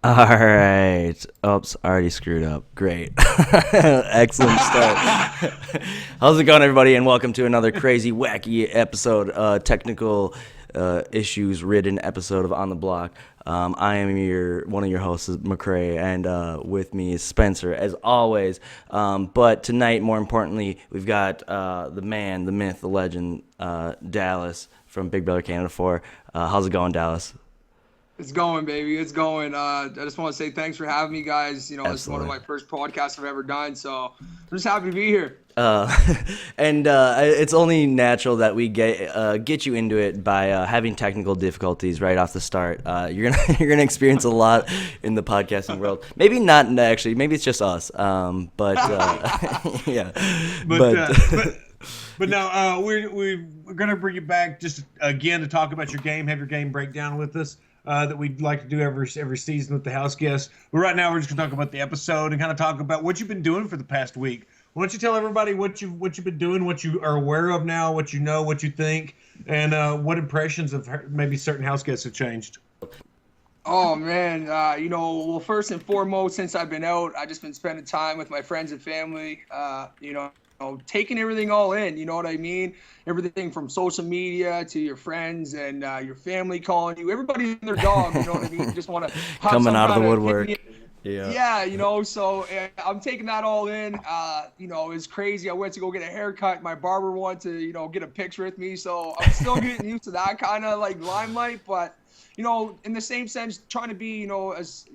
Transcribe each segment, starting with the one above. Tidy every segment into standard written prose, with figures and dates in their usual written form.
All right. Oops, already screwed up. Great. Excellent start. How's it going, everybody? And welcome to another crazy, wacky episode, technical issues ridden episode of On the Block. I am one of your hosts, McCrae, and with me is Spencer, as always. But tonight, more importantly, we've got the man, the myth, the legend, Dallas from Big Brother Canada 4. How's it going, Dallas? It's going, baby. It's going. I just want to say thanks for having me, guys. This is one of Absolutely. my first podcasts I've ever done, so I'm just happy to be here. Uh, and it's only natural that we get you into it by having technical difficulties right off the start. You're gonna you're gonna experience a lot in the podcasting world. Maybe not actually. Maybe it's just us. But yeah. But But uh, but but now we're gonna bring you back just again to talk about your game, have your game breakdown with us. That we'd like to do every season with the house guests. But right now we're just gonna talk about the episode and kind of talk about what you've been doing for the past week. Why don't you tell everybody what you've been doing, what you are aware of now, what you know, what you think, and what impressions of maybe certain house guests have changed. Oh man, well, first and foremost, since I've been out, I've just been spending time with my friends and family. Taking everything all in. You know what I mean? Everything from social media to your friends and your family calling you. Everybody and their dog. You know what I mean? You just want to have coming some out of kind the of woodwork. opinion. Yeah. Yeah, so I'm taking that all in. It's crazy. I went to go get a haircut. My barber wanted to, get a picture with me. So I'm still getting used to that kind of like limelight. But, in the same sense, trying to be, as,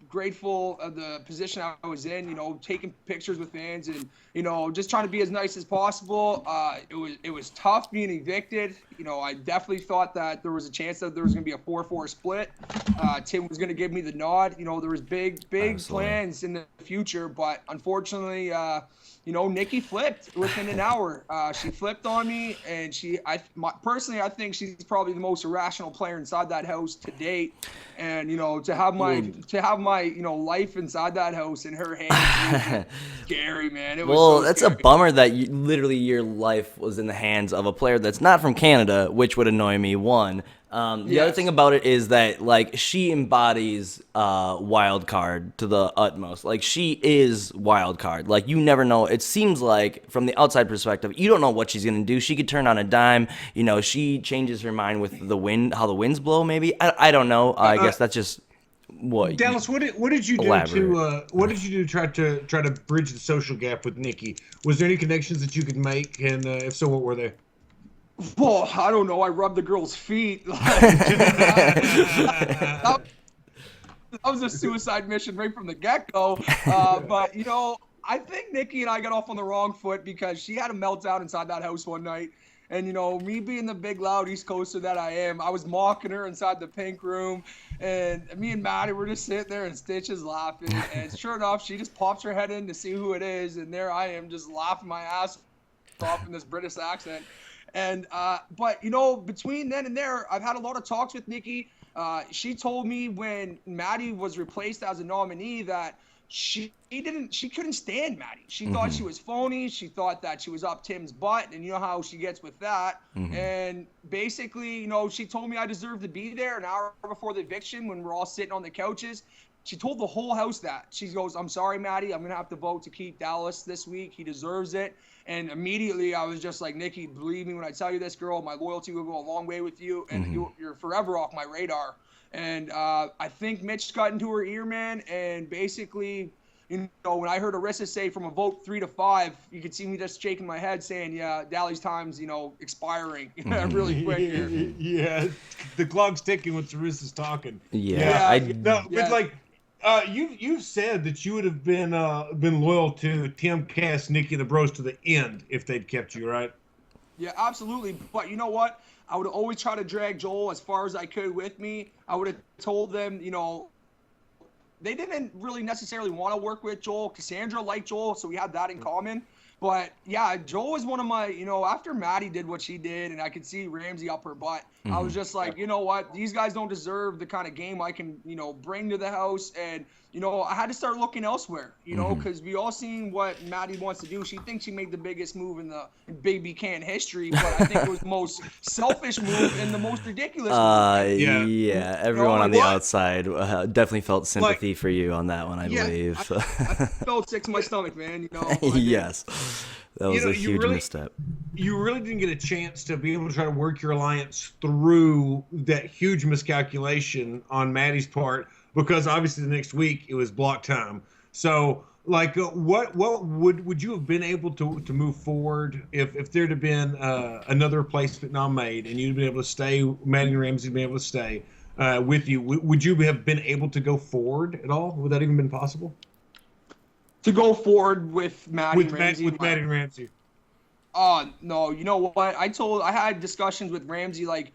grateful of the position I was in, taking pictures with fans and, just trying to be as nice as possible. It was tough being evicted. I definitely thought that there was a chance that there was going to be a 4-4 split. Tim was going to give me the nod. There was big Absolutely. plans in the future, but unfortunately, Nikki flipped within an hour. She flipped on me, and personally, I think she's probably the most irrational player inside that house to date. And to have my life inside that house in her hands, it was scary, man. It was Well, so that's a scary. bummer that literally your life was in the hands of a player that's not from Canada, which would annoy me. One. The other thing Yes. about it is that like she embodies wild card to the utmost. Like she is wild card. Like you never know. It seems like from the outside perspective, you don't know what she's gonna do. She could turn on a dime. She changes her mind with the wind, how the winds blow. Maybe I don't know. I Uh, guess that's just what you Dallas, what did you do to elaborate. try to bridge the social gap with Nikki? Was there any connections that you could make, and if so, what were they? Well, I don't know. I rubbed the girl's feet. That was a suicide mission right from the get-go. But I think Nikki and I got off on the wrong foot because she had a meltdown inside that house one night. And me being the big loud East Coaster that I am, I was mocking her inside the pink room, and me and Maddie were just sitting there in stitches laughing. And sure enough, she just pops her head in to see who it is, and there I am just laughing my ass off in this British accent. And but between then and there, I've had a lot of talks with Nikki. She told me when Maddie was replaced as a nominee that she couldn't stand Maddie. She thought she was phony. She thought that she was up Tim's butt, and you know how she gets with that. And basically, she told me I deserved to be there an hour before the eviction when we're all sitting on the couches. She told the whole house that. She goes, "I'm sorry, Maddie. I'm gonna have to vote to keep Dallas this week. He deserves it." And immediately I was just like, "Nikki, believe me when I tell you this, girl, my loyalty will go a long way with you, and you're forever off my radar." And I think Mitch got into her ear, man, and basically, when I heard Arissa say from a vote 3-5, you could see me just shaking my head saying, "Yeah, Dally's time's, expiring really quick here." Yeah, the clock's ticking when Teresa's talking. Yeah, Yeah, Yeah, I no, yeah. but like, you've said that you would have been loyal to Tim, Cass, Nikki, and the Bros to the end if they'd kept you, right? Yeah, absolutely. But you know what? I would always try to drag Joel as far as I could with me. I would have told them, they didn't really necessarily want to work with Joel. Cassandra liked Joel, so we had that in common. But yeah, Joel was one of my, after Maddie did what she did and I could see Ramsey up her butt, I was just like, you know what? These guys don't deserve the kind of game I can, bring to the house. And, you know, I had to start looking elsewhere, you know, because we all seen what Maddie wants to do. She thinks she made the biggest move in the Baby Can history, but I think it was the most selfish move and the most ridiculous move. Yeah, everyone on the outside definitely felt sympathy for you on that one, I believe. I felt sick to my stomach, man, you know. Yes, that was a huge misstep. You really didn't get a chance to be able to try to work your alliance through that huge miscalculation on Maddie's part, because obviously the next week it was block time. So, like, what would you have been able to move forward if there'd have been another replacement not made and you'd been able to stay, Maddie and Ramsey been able to stay with you? Would you have been able to go forward at all? Would that even been possible? To go forward with Maddie and Ramsey? With Maddie and Ramsey. No, you know what? I had discussions with Ramsey, like,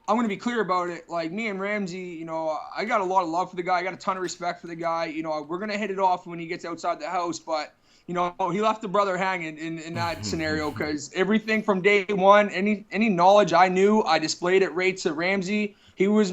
I'm going to be clear about it. Like, me and Ramsey, you know, I got a lot of love for the guy. I got a ton of respect for the guy. You know, we're going to hit it off when he gets outside the house. But, you know, he left the brother hanging in that scenario, because everything from day one, any knowledge I knew, I displayed it right to Ramsey. He was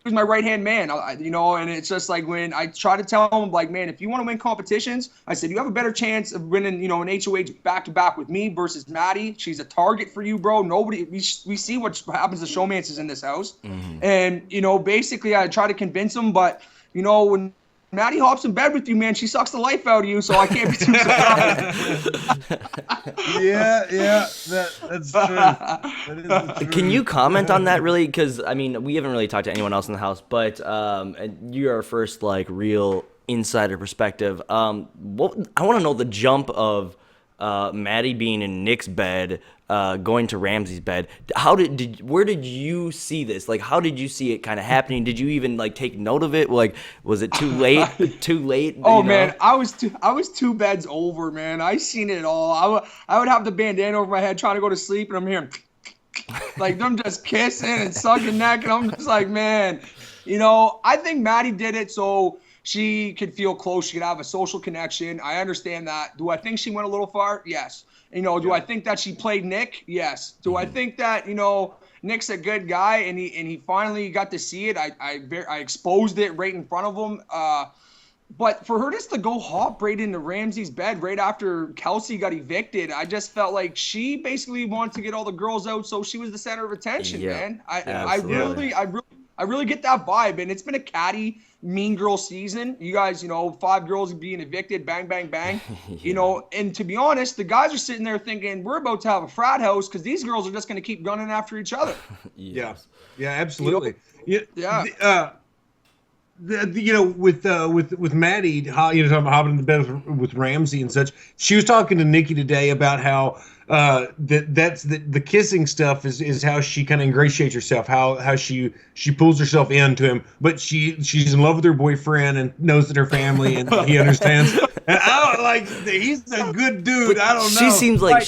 my right-hand man, you know, and it's just like when I try to tell him, like, man, if you want to win competitions, I said, you have a better chance of winning, you know, an HOH back-to-back with me versus Maddie. She's a target for you, bro. We see what happens to showmances in this house. And, you know, basically I try to convince him, but, you know, when Maddie hops in bed with you, man, she sucks the life out of you, so I can't be too surprised. That's true. That is the truth. Can you comment on that, really? Because, I mean, we haven't really talked to anyone else in the house, but you're our first, like, real insider perspective. I want to know the jump of Maddie being in Nick's bed, going to Ramsey's bed. Where did you see this? Like, how did you see it kind of happening? Did you even, like, take note of it? Like, was it too late? Oh, man, I was two beds over, man. I seen it all. I would have the bandana over my head trying to go to sleep, and I'm hearing like them just kissing and sucking neck, and I'm just like, man, you know, I think Maddie did it so she could feel close. She could have a social connection. I understand that. Do I think she went a little far? Yes. You know, do I think that she played Nick? Yes. Do I think that, you know, Nick's a good guy and he finally got to see it? I exposed it right in front of him. But for her just to go hop right into Ramsey's bed right after Kelsey got evicted, I just felt like she basically wanted to get all the girls out, so she was the center of attention, man. I really get that vibe, and it's been a catty, mean girl season. You guys, you know, 5 girls being evicted, bang, bang, bang. You know, and to be honest, the guys are sitting there thinking we're about to have a frat house because these girls are just going to keep running after each other. Yeah, absolutely. You know, with Maddie, talking about hopping in the bed with Ramsey and such. She was talking to Nikki today about how that's the kissing stuff is how she kind of ingratiates herself, how she pulls herself into him, but she's in love with her boyfriend and knows that her family and he understands. And I don't like, he's a good dude. I don't know. She seems like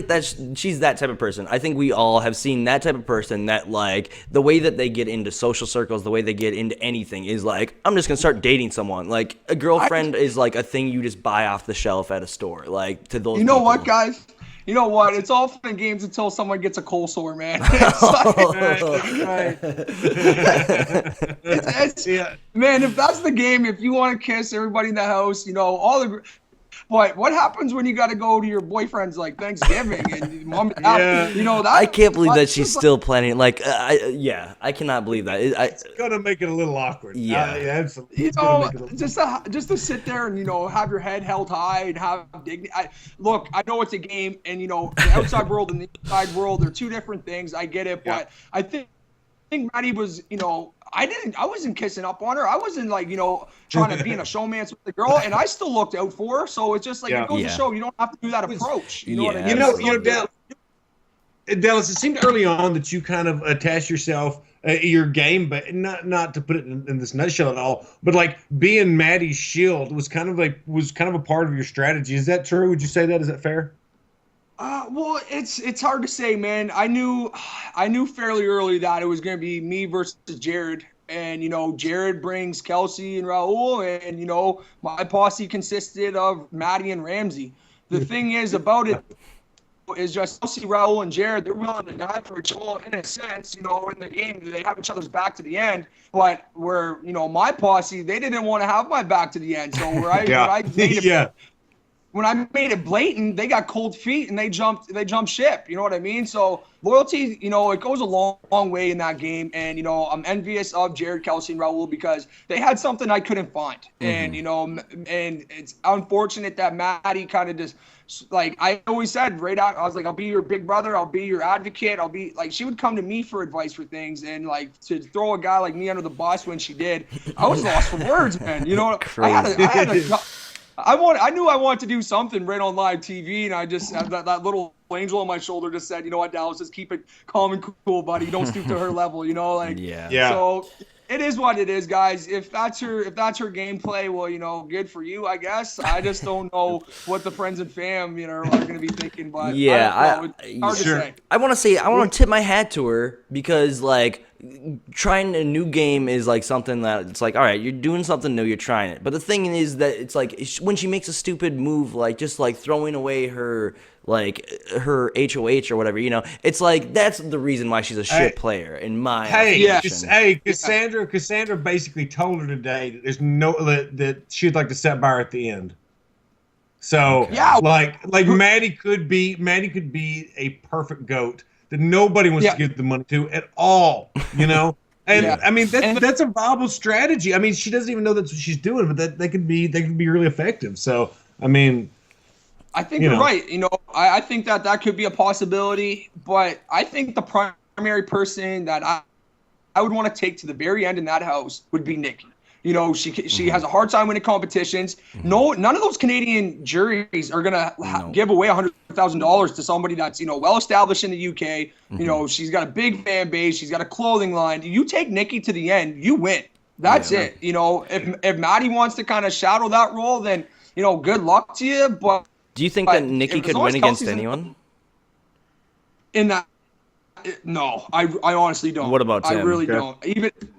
that. She's that type of person. I think we all have seen that type of person that, like, the way that they get into social circles, the way they get into anything is like, I'm just gonna start dating someone. Like, a girlfriend is like a thing you just buy off the shelf at a store. Like, to those. You know people. what, guys? You know what? It's all fun and games until someone gets a cold sore, man. It's like, man, if that's the game, if you want to kiss everybody in the house, you know, but what happens when you got to go to your boyfriend's, like, Thanksgiving and mom and dad, you know, that I can't believe that she's still planning. Like, I cannot believe that. It's gonna make it a little awkward. Yeah, absolutely. You know, just to sit there and, you know, have your head held high and have dignity. Look, I know it's a game, and, you know, the outside world and the inside world, they're two different things. I get it, but I think Maddie was, you know, I wasn't kissing up on her. I wasn't, like, you know, trying to be in a showmance with the girl, and I still looked out for her. So it's just like, it goes to show you don't have to do that approach. You know what I mean? You know, Dallas, it seemed early on that you kind of attached yourself, your game, but not to put it in this nutshell at all, but like being Maddie's shield was kind of a part of your strategy. Is that true? Would you say that? Is that fair? Well, it's hard to say, man. I knew fairly early that it was going to be me versus Jared. And, you know, Jared brings Kelsey and Raul, and, you know, my posse consisted of Maddie and Ramsey. The thing is about it is just Chelsea, Raul, and Jared. They're willing to die for each other in a sense. In the game, they have each other's back to the end. But where my posse, they didn't want to have my back to the end. So where I made it, when I made it blatant, they got cold feet and they jumped ship. You know what I mean? So loyalty, it goes a long way in that game. And, I'm envious of Jared, Kelsey, and Raul because they had something I couldn't find. Mm-hmm. And it's unfortunate that Maddie kind of just, like I always said right out, I was like, I'll be your big brother. I'll be your advocate. I'll be like, she would come to me for advice for things. And like to throw a guy like me under the bus when she did, I was lost for words, man. I knew I wanted to do something right on live TV, and I just had that little angel on my shoulder just said, you know what, Dallas, just keep it calm and cool, buddy. Don't stoop to her level, Yeah. So it is what it is, guys. If that's her gameplay, well, good for you, I guess. I just don't know what the friends and fam, are going to be thinking. But it's hard to say. I want to tip my hat to her because like trying a new game is like something that it's like, all right, you're doing something new, you're trying it. But the thing is that it's like when she makes a stupid move, like just like throwing away her HOH or whatever, it's like that's the reason why she's a shit player in my estimation. Cassandra basically told her today that there's that she'd like to sit by her at the end. So like Maddie could be a perfect goat that nobody wants to give the money to at all, And I mean that's a viable strategy. I mean, she doesn't even know that's what she's doing, but that they could be really effective. So I mean, I think you're right. I think that could be a possibility, but I think the primary person that I would want to take to the very end in that house would be Nikki. She has a hard time winning competitions. No, none of those Canadian juries are gonna give away $100,000 to somebody that's well established in the UK. She's got a big fan base. She's got a clothing line. You take Nikki to the end, you win. That's it. If Maddie wants to kind of shadow that role, then good luck to you. But do you think that Nikki could win against anyone? In that. No, I honestly don't. What about Tim? I really don't.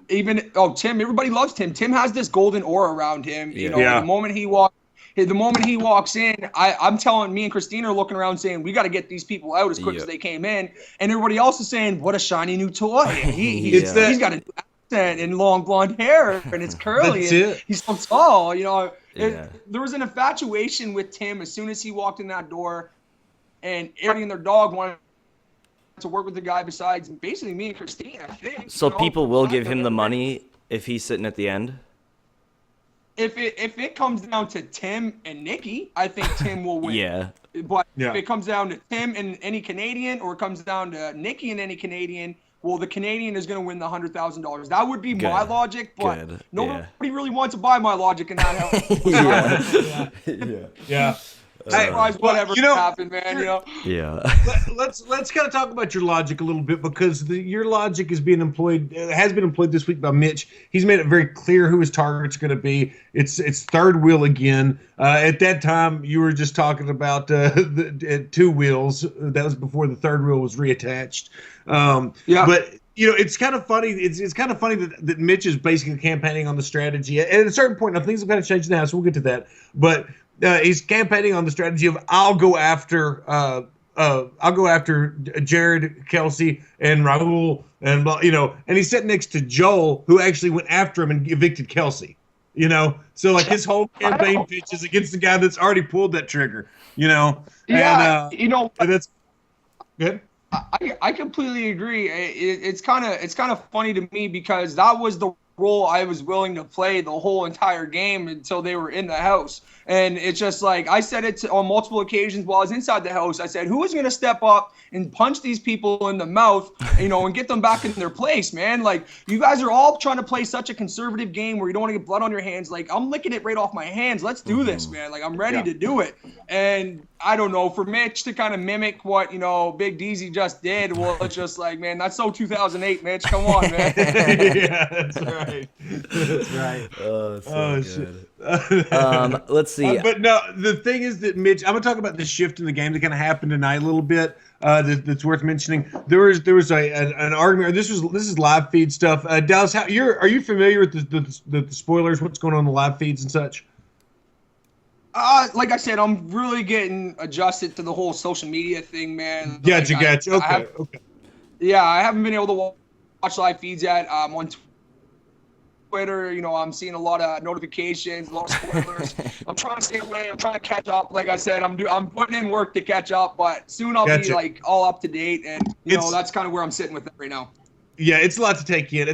Even Tim, everybody loves Tim. Tim has this golden aura around him. The moment he walks in, I'm telling me and Christina are looking around saying we got to get these people out as quick as they came in, and everybody else is saying what a shiny new toy. He's got a new accent and long blonde hair and it's curly. And he's so tall. There was an infatuation with Tim as soon as he walked in that door, and everybody and their dog wanted to work with the guy besides basically me and Christina, I think. So people will give him the money if he's sitting at the end? If it comes down to Tim and Nikki, I think Tim will win. Yeah. But if it comes down to Tim and any Canadian, or it comes down to Nikki and any Canadian, well, the Canadian is going to win the $100,000. That would be my logic, but nobody really wants to buy my logic in that house. Yeah. Whatever happened, man. Yeah. Let's kind of talk about your logic a little bit, because your logic is being employed. Has been employed this week by Mitch. He's made it very clear who his target's going to be. It's third wheel again. At that time, you were just talking about the two wheels. That was before the third wheel was reattached. But it's kind of funny. It's kind of funny that Mitch is basically campaigning on the strategy. At a certain point, now things have kind of changed now, so we'll get to that. But he's campaigning on the strategy of I'll go after Jared, Kelsey, and Raul, and and he's sitting next to Joel, who actually went after him and evicted Kelsey. So like his whole campaign pitch is against the guy that's already pulled that trigger. And that's good. I completely agree. It's kind of funny to me because that was the role I was willing to play the whole entire game until they were in the house. And it's just like I said it on multiple occasions while I was inside the house. I said, who is going to step up and punch these people in the mouth, and get them back in their place, man? Like, you guys are all trying to play such a conservative game where you don't want to get blood on your hands. Like, I'm licking it right off my hands. Let's do this, man. Like, I'm ready to do it. And I don't know, for Mitch to kind of mimic what, Big DZ just did, well, it's just like, man, that's so 2008, Mitch. Come on, man. Yeah, that's right. That's right. Oh, so good. Shit. Let's see. But no, the thing is that Mitch, I'm going to talk about the shift in the game that kind of happened tonight a little bit. That's worth mentioning. There was an argument. This is live feed stuff. Dallas, are you familiar with the spoilers? What's going on in the live feeds and such? Like I said, I'm really getting adjusted to the whole social media thing, man. Gotcha. Okay. Yeah, I haven't been able to watch live feeds yet. On Twitter, I'm seeing a lot of notifications, a lot of spoilers. I'm trying to stay away. I'm trying to catch up. Like I said, I'm putting in work to catch up, but soon I'll be like all up to date, and that's kind of where I'm sitting with it right now. Yeah, it's a lot to take in.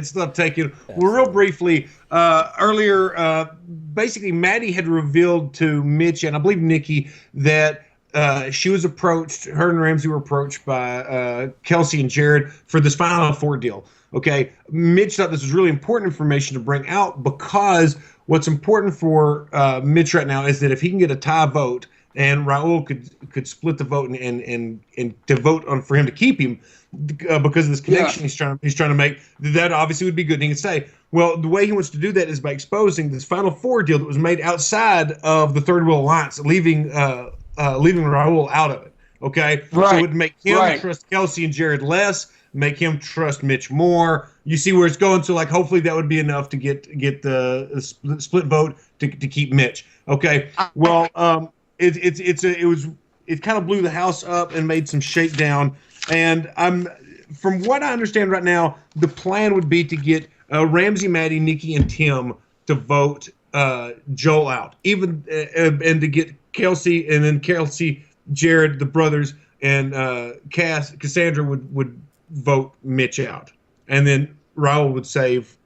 Well, real briefly, earlier, basically, Maddie had revealed to Mitch and I believe Nikki that she was approached, her and Ramsey were approached by Kelsey and Jared for this Final Four deal. Okay, Mitch thought this was really important information to bring out because what's important for Mitch right now is that if he can get a tie vote and Raul could split the vote and to vote on for him to keep him because of this connection he's trying to make, that obviously would be good. And he can say, well, the way he wants to do that is by exposing this Final Four deal that was made outside of the Third Wheel Alliance, leaving Raul out of it. Okay, right. So it would make him trust Kelsey and Jared less, make him trust Mitch more. You see where it's going. So, like, hopefully that would be enough to get the split vote to keep Mitch. Okay. Well, it kind of blew the house up and made some shakedown. And from what I understand right now, the plan would be to get Ramsey, Maddie, Nikki, and Tim to vote Joel out, and to get Kelsey, and then Kelsey, Jared, the brothers, and Cassandra would vote Mitch out, and then Raul would save.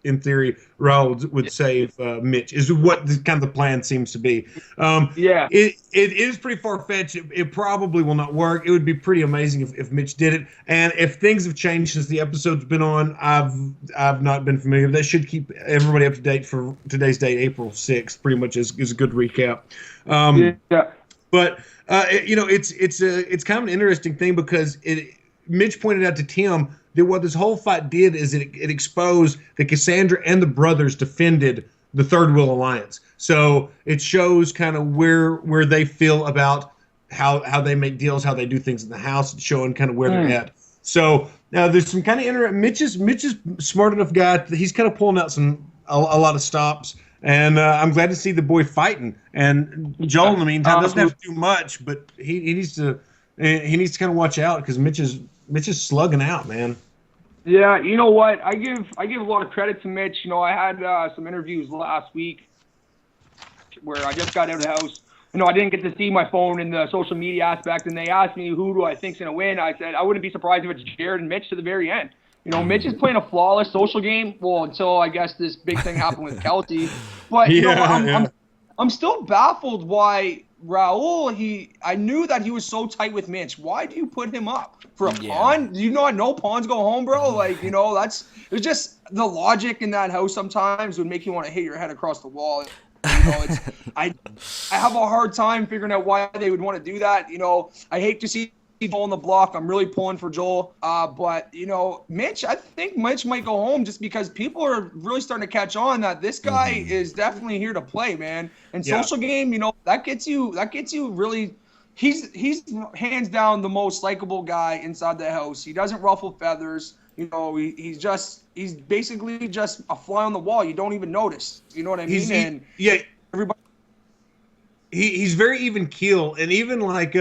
In theory, Raul would save Mitch. Is what the plan seems to be. It is pretty far fetched. It probably will not work. It would be pretty amazing if Mitch did it. And if things have changed since the episode's been on, I've not been familiar. That should keep everybody up to date for today's date, April 6th. Pretty much is a good recap. But it's kind of an interesting thing because Mitch pointed out to Tim that what this whole fight did is it exposed that Cassandra and the brothers defended the Third Wheel Alliance. So it shows kind of where they feel about how they make deals, how they do things in the house, and showing kind of where they're at. So now there's some kind of interesting. Mitch is smart enough guy. He's kind of pulling out a lot of stops, and I'm glad to see the boy fighting. And Joel, in the meantime, doesn't have to do much, but he needs to kind of watch out because Mitch is slugging out, man. Yeah, you know what? I give a lot of credit to Mitch. I had some interviews last week where I just got out of the house. I didn't get to see my phone in the social media aspect, and they asked me who do I think's gonna win. I said I wouldn't be surprised if it's Jared and Mitch to the very end. Mitch is playing a flawless social game. Well, until I guess this big thing happened with Kelsey. But I'm still baffled why Raul, I knew that he was so tight with Mitch. Why do you put him up for a pawn? Do you not know pawns go home, bro? Like, it's just the logic in that house sometimes would make you want to hit your head across the wall. I have a hard time figuring out why they would want to do that. I hate to see Joel on the block. I'm really pulling for Joel. But Mitch, I think Mitch might go home just because people are really starting to catch on that this guy is definitely here to play, man. And social game, that gets you really. He's hands down the most likable guy inside the house. He doesn't ruffle feathers. He's basically just a fly on the wall. You don't even notice. You know what I mean? Everybody. He's very even keel, and even like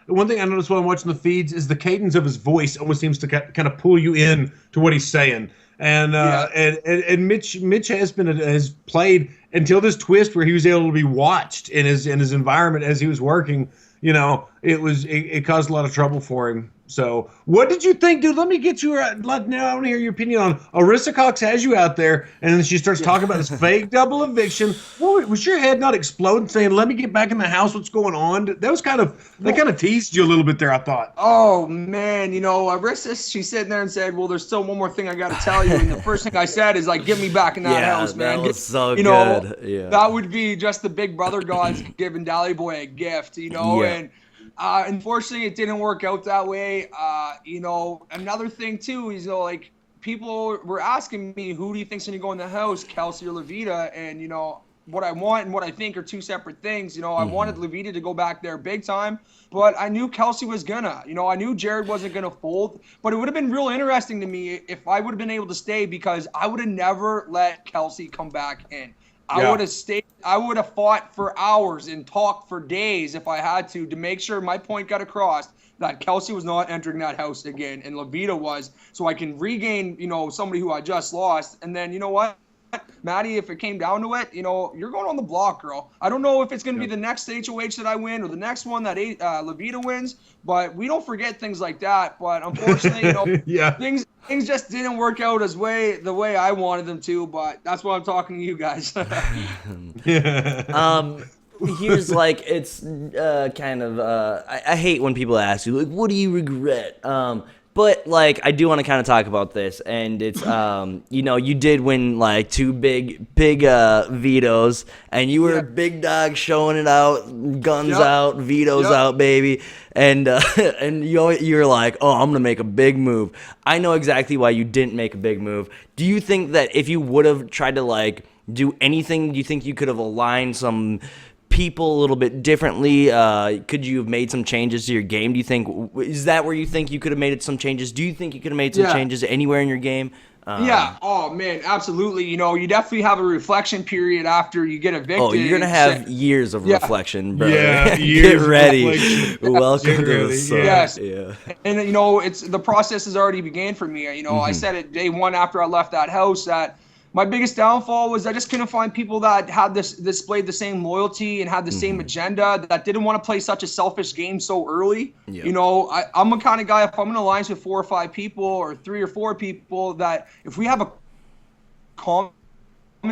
one thing I noticed while I'm watching the feeds is the cadence of his voice almost seems to kind of pull you in to what he's saying. And and Mitch has played until this twist where he was able to be watched in his environment as he was working. It caused a lot of trouble for him. So, what did you think, dude? Let me get you. Now I want to hear your opinion on Arissa Cox has you out there, and then she starts talking about this fake double eviction. Well, was your head not exploding, saying, "Let me get back in the house. What's going on?" That kind of teased you a little bit there, I thought. Oh man, Arissa, she's sitting there and said, "Well, there's still one more thing I got to tell you." And the first thing I said is like, "Get me back in that house, man." That was so good. Yeah, that would be just the Big Brother gods giving Dally Boy a gift, and. Unfortunately, it didn't work out that way. Another thing too is people were asking me, who do you think's gonna go in the house, Kelsey or Levita? And what I want and what I think are two separate things. I wanted Levita to go back there big time, but I knew Kelsey was gonna. I knew Jared wasn't gonna fold. But it would have been real interesting to me if I would have been able to stay because I would have never let Kelsey come back in. I would have stayed. I would have fought for hours and talked for days if I had to make sure my point got across that Kelsey was not entering that house again and Levita was, so I can regain, somebody who I just lost. And then, you know what, Maddie, if it came down to it, you're going on the block, girl. I don't know if it's going to be the next HOH that I win or the next one that Levita wins, but we don't forget things like that. But unfortunately, things just didn't work out the way I wanted them to. But that's why I'm talking to you guys. Here's like, it's kind of I hate when people ask you like, what do you regret? But like, I do want to kind of talk about this, and it's you did win like 2 big vetoes, and you were a big dog showing it out, guns out, vetoes out, baby, and you're like, oh, I'm gonna make a big move. I know exactly why you didn't make a big move. Do you think that if you would have tried to like do anything, do you think you could have aligned some people a little bit differently? Could you have made some changes to your game? Do you think, is that where you think you could have made some changes? Do you think you could have made some changes anywhere in your game? Oh man, absolutely. You definitely have a reflection period after you get evicted. Oh, you're gonna have years of reflection, bro. Yeah, get ready. Welcome to the sun. Yes. Yeah. And it's the process has already began for me. I said it day one after I left that house that my biggest downfall was I just couldn't find people that had displayed the same loyalty and had the same agenda, that didn't want to play such a selfish game so early. Yeah. I'm a kind of guy, if I'm in alliance with 4 or 5 people or 3 or 4 people, that if we have a common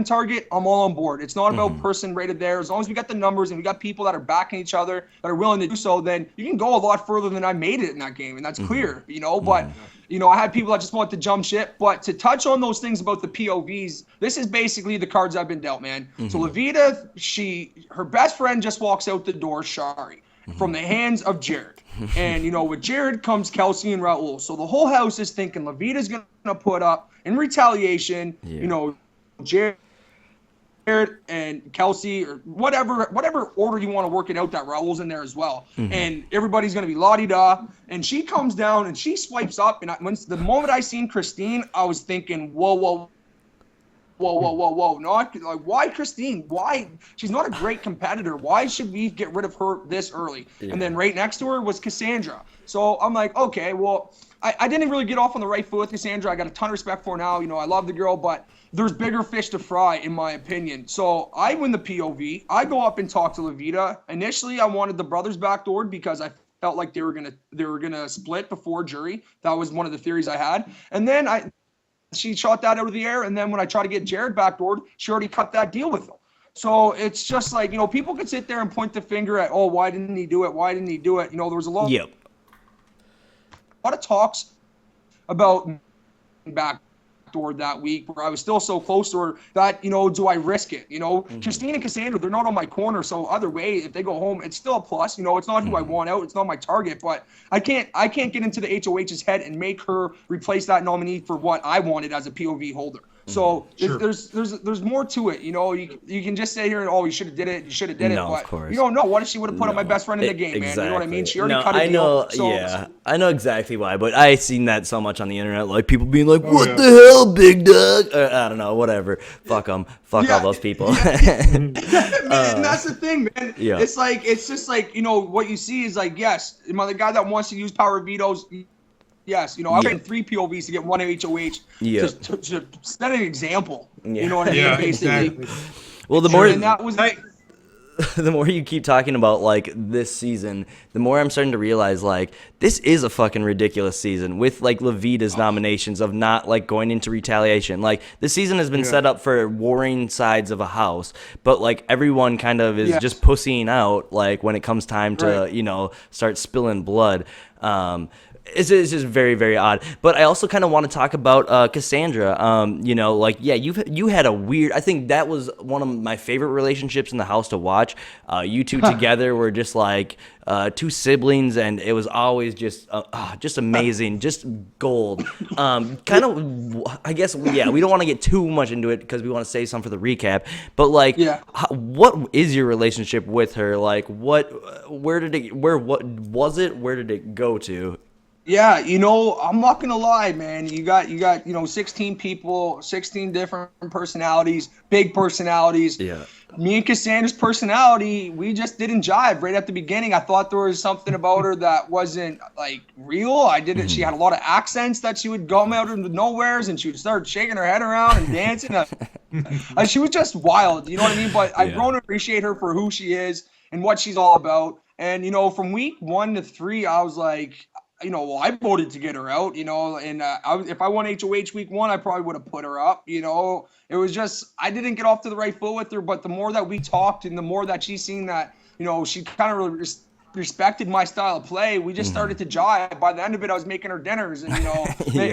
target, I'm all on board. It's not about person rated there. As long as we got the numbers and we got people that are backing each other, that are willing to do so, then you can go a lot further than I made it in that game, and that's clear, but I had people that just want to jump ship. But to touch on those things about the POVs, this is basically the cards I've been dealt, man. So Levita, her best friend just walks out the door, Shari, from the hands of Jared. And, with Jared comes Kelsey and Raul. So the whole house is thinking Levita's going to put up, in retaliation, Jared and Kelsey, or whatever order you want to work it out, that Raul's in there as well. And everybody's going to be la-di-da. And she comes down and she swipes up. And the moment I seen Christine, I was thinking, whoa. Not like, why Christine? Why? She's not a great competitor. Why should we get rid of her this early? Yeah. And then right next to her was Cassandra. So I'm like, okay, well, I didn't really get off on the right foot with Cassandra. I got a ton of respect for her now. I love the girl, but there's bigger fish to fry, in my opinion. So I win the POV. I go up and talk to Levita. Initially, I wanted the brothers backdoored because I felt like they were gonna split before jury. That was one of the theories I had. And then she shot that out of the air. And then when I tried to get Jared backdoored, she already cut that deal with him. So it's just like, people could sit there and point the finger at, oh, why didn't he do it? Why didn't he do it? There was a lot of talks about backdoor that week where I was still so close to her that, do I risk it? Christine and Cassandra, they're not on my corner. So either way, if they go home, it's still a plus. It's not who I want out. It's not my target, but I can't get into the HOH's head and make her replace that nominee for what I wanted as a POV holder. So there's more to it. You can just say here, oh, you should have did it. You should have did it. But of course. You don't know. What if she would have put up my best friend in the game, man? You know what I mean? She already cut a deal. I know exactly why, but I've seen that so much on the internet, like people being like, what the hell, big dog? I don't know, whatever. Fuck them. Fuck all those people. Man, and that's the thing, man. Yeah. It's just like, what you see is like, yes, the guy that wants to use power vetoes, yes, I'm getting 3 POVs to get 1 HOH to set an example. Yeah. You know what I mean? Basically. Exactly. Well, the more you keep talking about like this season, the more I'm starting to realize like this is a fucking ridiculous season with like Levita's nominations of not like going into retaliation. Like this season has been set up for warring sides of a house, but like everyone kind of is just pussying out like when it comes time to start spilling blood. It's just very, very odd. But I also kind of want to talk about Cassandra. You had a weird. I think that was one of my favorite relationships in the house to watch. You two together were just like 2 siblings, and it was always just amazing, just gold. Kind of, I guess, we don't want to get too much into it because we want to save some for the recap. But like, what is your relationship with her? Like, where did it go to? Yeah, I'm not gonna lie, man. You got 16 people, 16 different personalities, big personalities. Yeah. Me and Cassandra's personality, we just didn't jive right at the beginning. I thought there was something about her that wasn't like real. I didn't. She had a lot of accents that she would come out of nowheres, and she would start shaking her head around and dancing. She was just wild. You know what I mean? But I've grown to appreciate her for who she is and what she's all about. And from week 1 to 3, I was like, well, I voted to get her out, and if I won HOH week 1, I probably would have put her up, It was just, I didn't get off to the right foot with her, but the more that we talked and the more that she seen that, she kind of respected my style of play, we just started to jive. By the end of it, I was making her dinners and,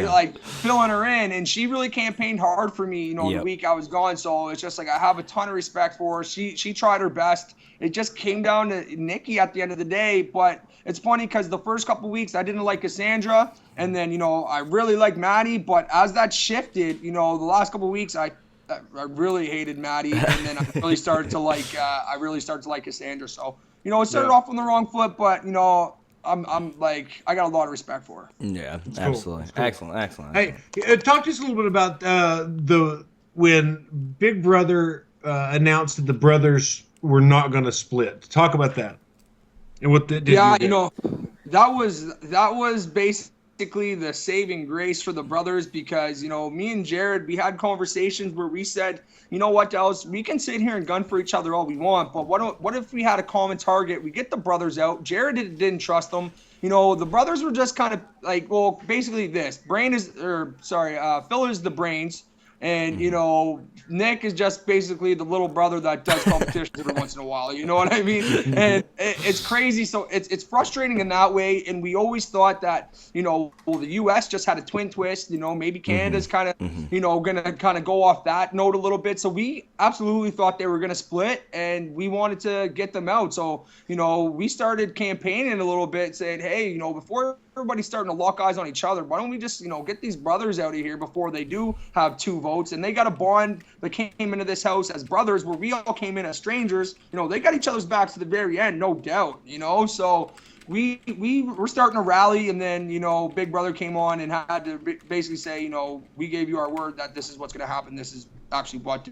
like filling her in, and she really campaigned hard for me, the week I was gone. So it's just like, I have a ton of respect for her. She tried her best. It just came down to Nikki at the end of the day, but it's funny because the first couple weeks I didn't like Cassandra, and then I really liked Maddie. But as that shifted, the last couple weeks I really hated Maddie, and then I really started to like Cassandra. So it started off on the wrong foot, but I'm like, I got a lot of respect for her. Yeah, It's absolutely, cool. excellent. Hey, talk to us a little bit about when Big Brother announced that the brothers were not going to split. Talk about that. And what did that was basically the saving grace for the brothers, because me and Jared, we had conversations where we said, you know what, Dallas, we can sit here and gun for each other all we want, but what if we had a common target? We get the brothers out. Jared didn't trust them. The brothers were just kind of like, well, basically this. Phil is the brains. And, Nick is just basically the little brother that does competitions every once in a while. You know what I mean? And it's crazy. So it's frustrating in that way. And we always thought that, the U.S. just had a twin twist. Maybe Canada's kind of, going to kind of go off that note a little bit. So we absolutely thought they were going to split, and we wanted to get them out. So, we started campaigning a little bit, saying, hey, before everybody's starting to lock eyes on each other, why don't we just get these brothers out of here before they do have 2 votes? And they got a bond that came into this house as brothers, where we all came in as strangers. They got each other's backs to the very end, no doubt. So we were starting to rally, and then Big Brother came on and had to basically say, we gave you our word that this is what's going to happen. This is actually what.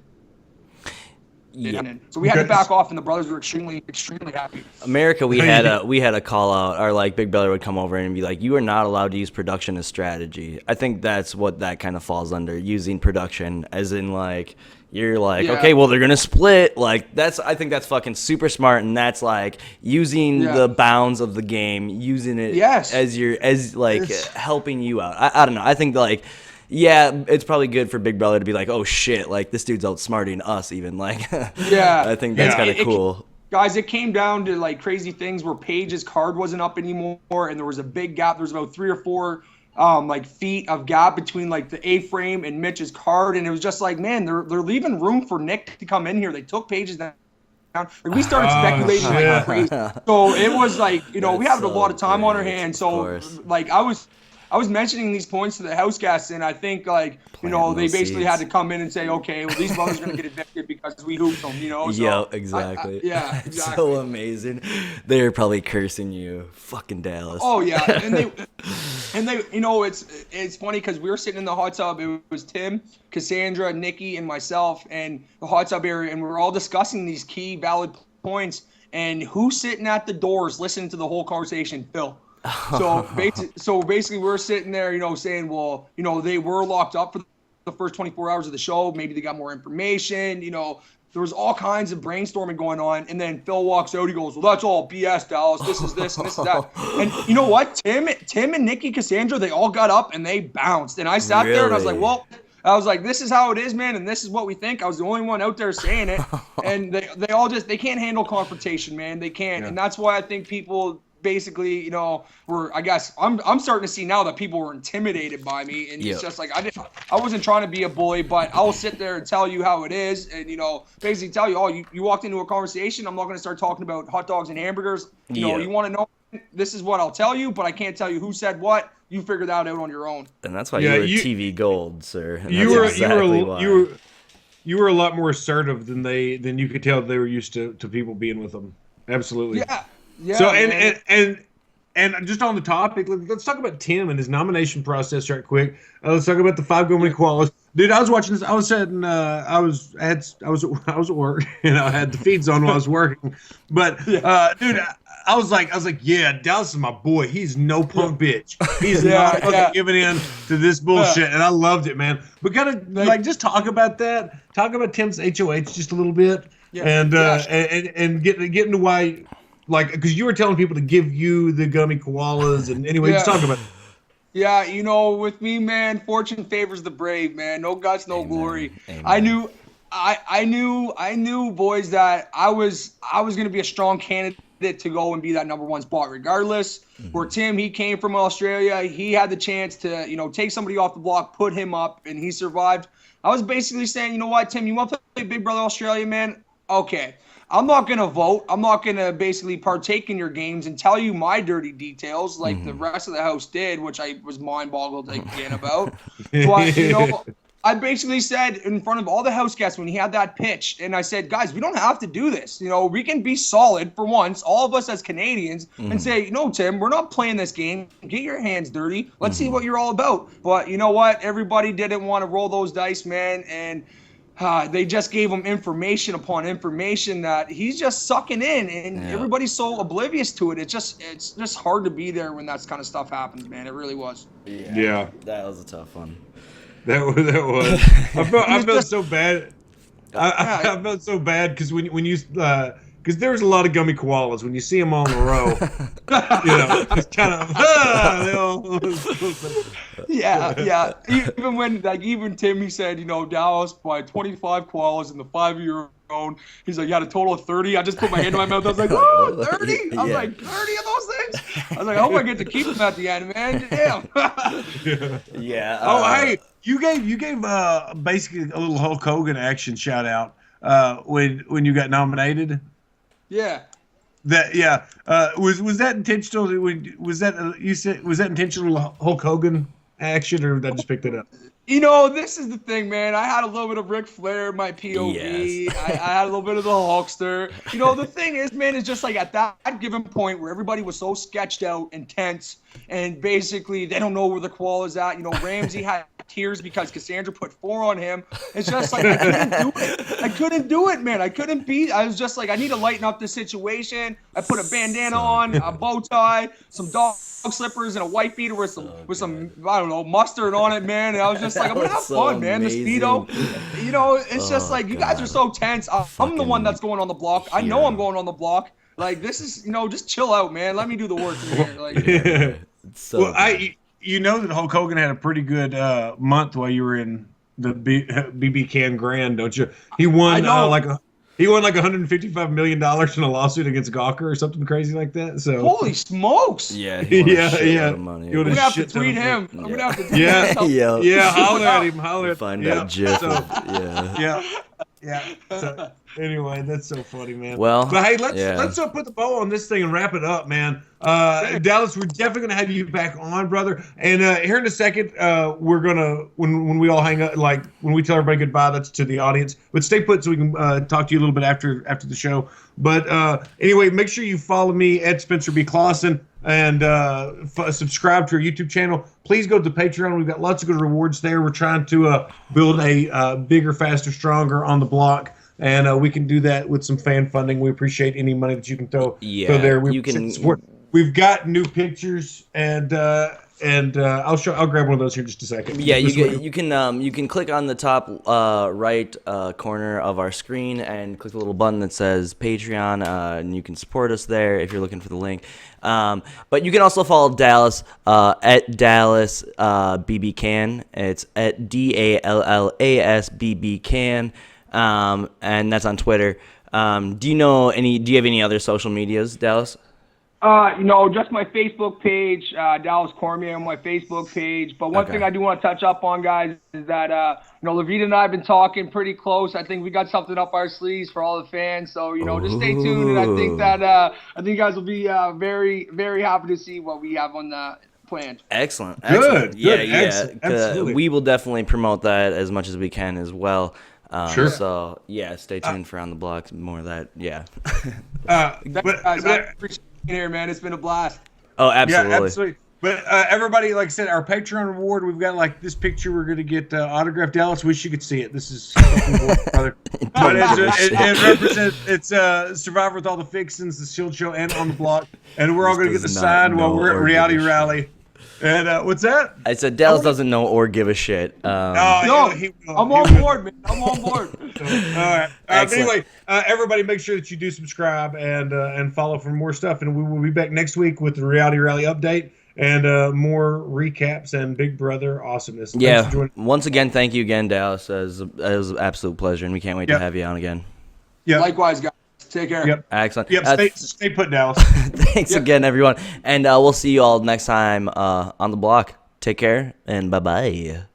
So we had to back off, and the brothers were extremely happy. America, we had a call out, or like Big Brother would come over and be like, you are not allowed to use production as strategy. I think that's what that kind of falls under, using production as in like, you're like, okay, well, they're gonna split. Like I think that's fucking super smart, and that's like using the bounds of the game, using it as helping you out. I don't know. I think like, yeah, it's probably good for Big Brother to be like, oh shit, like this dude's outsmarting us even. Like, I think that's kind of cool. Guys, it came down to like crazy things where Paige's card wasn't up anymore, and there was a big gap. There was about 3 or 4 feet of gap between like the A-frame and Mitch's card, and it was just like, man, they're leaving room for Nick to come in here. They took Paige's down. Like, we started speculating like crazy. So it was like, we had a lot of time on our hands. So like I was mentioning these points to the house guests, and I think like they basically had to come in and say, okay, well, these brothers are gonna get evicted because we hooped them, So, yeah, exactly. Exactly. So amazing. They're probably cursing you, fucking Dallas. Oh yeah, and they, it's funny because we were sitting in the hot tub. It was Tim, Cassandra, Nikki, and myself, and the hot tub area, and we were all discussing these key valid points. And who's sitting at the doors listening to the whole conversation? Phil. So basically, we're sitting there, saying, well, they were locked up for the first 24 hours of the show. Maybe they got more information. There was all kinds of brainstorming going on. And then Phil walks out. He goes, well, that's all BS, Dallas. This is this and this is that. And you know what? Tim and Nikki, Cassandra, they all got up and they bounced. And I sat there and I was like, well, this is how it is, man, and this is what we think. I was the only one out there saying it. And they all they can't handle confrontation, man. They can't. Yeah. And that's why I think people basically, I guess I'm starting to see now that people were intimidated by me, and it's just like I wasn't trying to be a bully, but I'll sit there and tell you how it is, and basically tell you, oh, you walked into a conversation. I'm not going to start talking about hot dogs and hamburgers. You want to know, this is what I'll tell you, but I can't tell you who said what. You figure that out on your own. And that's why you were TV gold, sir. And you were a lot more assertive than you could tell they were used to people being with them. Absolutely. Yeah. So and And just on the topic, let's talk about Tim and his nomination process right quick. Let's talk about the 5 gummy koalas. Dude, I was watching this. I was at work, and I had the feeds on while I was working. But dude, I was like, yeah, Dallas is my boy. He's no punk bitch. He's not fucking giving in to this bullshit, and I loved it, man. But gotta just talk about that. Talk about Tim's HOH just a little bit, and get into why. Like, because you were telling people to give you the gummy koalas, and anyway, just talk about it. Yeah, with me, man, fortune favors the brave, man. No guts, no glory. Amen. I knew, boys, that I was gonna be a strong candidate to go and be that number 1 spot, regardless. Where Tim, he came from Australia, he had the chance to, take somebody off the block, put him up, and he survived. I was basically saying, you know what, Tim, you want to play Big Brother Australia, man? Okay. I'm not going to vote. I'm not going to basically partake in your games and tell you my dirty details like the rest of the house did, which I was mind-boggled again about. But, I basically said in front of all the house guests when he had that pitch, and I said, guys, we don't have to do this. We can be solid for once, all of us as Canadians, and say, Tim, we're not playing this game. Get your hands dirty. Let's see what you're all about. But you know what? Everybody didn't want to roll those dice, man, and they just gave him information upon information that he's just sucking in, and everybody's so oblivious to it. It's just hard to be there when that kind of stuff happens, man. It really was. Yeah. That was a tough one. That was. I felt so bad. I felt so bad because when you because there's a lot of gummy koalas when you see them all in a row. It's kind of yeah. Even Tim, he said, Dallas by 25 koalas in the 5-year-old. He's like, you had a total of 30. I just put my hand in my mouth. I was like, whoa, 30? I was like, 30 of those things? I was like, I hope I get to keep them at the end, man. Damn. Yeah. Oh, hey, you gave basically a little Hulk Hogan action shout out when you got nominated. Yeah. Was that intentional? Was that intentional Hulk Hogan action, or did I just pick that up? This is the thing, man. I had a little bit of Ric Flair in my POV. Yes. I had a little bit of the Hulkster. The thing is, man, it's just like at that given point where everybody was so sketched out and tense, and basically they don't know where the koala's at. Ramsey had tears because Cassandra put 4 on him. It's just like I couldn't do it, man. I was just like, I need to lighten up the situation. I put a bandana on, a bow tie, some dog slippers, and a white beater with some I don't know, mustard on it, man. And I was just like, I'm gonna have fun, man. The Speedo, it's just like you guys are so tense. I'm the one that's going on the block. I know I'm going on the block. Like, this is, just chill out, man. Let me do the work in here. Like, that Hulk Hogan had a pretty good month while you were in the BB Can Grand, don't you? He won He won like $155 million in a lawsuit against Gawker or something crazy like that. So holy smokes! Yeah, he won a shitload of money. I'm gonna have to tweet him. I'm gonna have to tweet him. Holler at him. Find that GIF. So anyway, that's so funny, man. Well, but hey, let's put the bow on this thing and wrap it up, man. Dallas, we're definitely gonna have you back on, brother. And here in a second, we're gonna when we all hang up, like when we tell everybody goodbye, that's to the audience. But stay put so we can talk to you a little bit after the show. But anyway, make sure you follow me at Spencer B. Clausen and subscribe to our YouTube channel. Please go to Patreon. We've got lots of good rewards there. We're trying to build a bigger, faster, stronger on the block. And we can do that with some fan funding. We appreciate any money that you can throw there. We appreciate the support. We've got new pictures, and I'll grab one of those here in just a second. Yeah, you can click on the top right corner of our screen and click the little button that says Patreon, and you can support us there if you're looking for the link. But you can also follow Dallas at Dallas BB Can. It's at DALLAS BB Can. And that's on Twitter. Do you have any other social medias, Dallas? Just my Facebook page, Dallas Cormier on my Facebook page. But one thing I do want to touch up on, guys, is that, Levita and I have been talking pretty close. I think we got something up our sleeves for all the fans. So, just stay tuned. And I think that, I think you guys will be very, very happy to see what we have on the planned. Excellent. Good. Yeah. Absolutely. We will definitely promote that as much as we can as well. Sure. So, stay tuned for On the Block. More of that. Yeah. Guys, I appreciate it here, man. It's been a blast. Oh, absolutely. Yeah, absolutely. But everybody, like I said, our Patreon reward, we've got like this picture. We're going to get autographed. Dallas, wish you could see it. This is brother. But it represents, it's Survivor with all the fixins, the Shield Show, and On the Block. And we're all going to get the sign while we're at Reality Rally. And what's that? I said Dallas doesn't know or give a shit. No, I'm on board, man. I'm on board. All right. But anyway, everybody, make sure that you do subscribe and follow for more stuff. And we will be back next week with the Reality Rally update and more recaps and Big Brother awesomeness. Yeah. Once again, thank you again, Dallas. It was an absolute pleasure, and we can't wait to have you on again. Yeah. Likewise, guys. Take care. Yep. Excellent. Yep. Stay put, Dallas. Thanks again, everyone. And we'll see you all next time on the block. Take care, and bye-bye.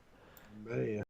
Bye.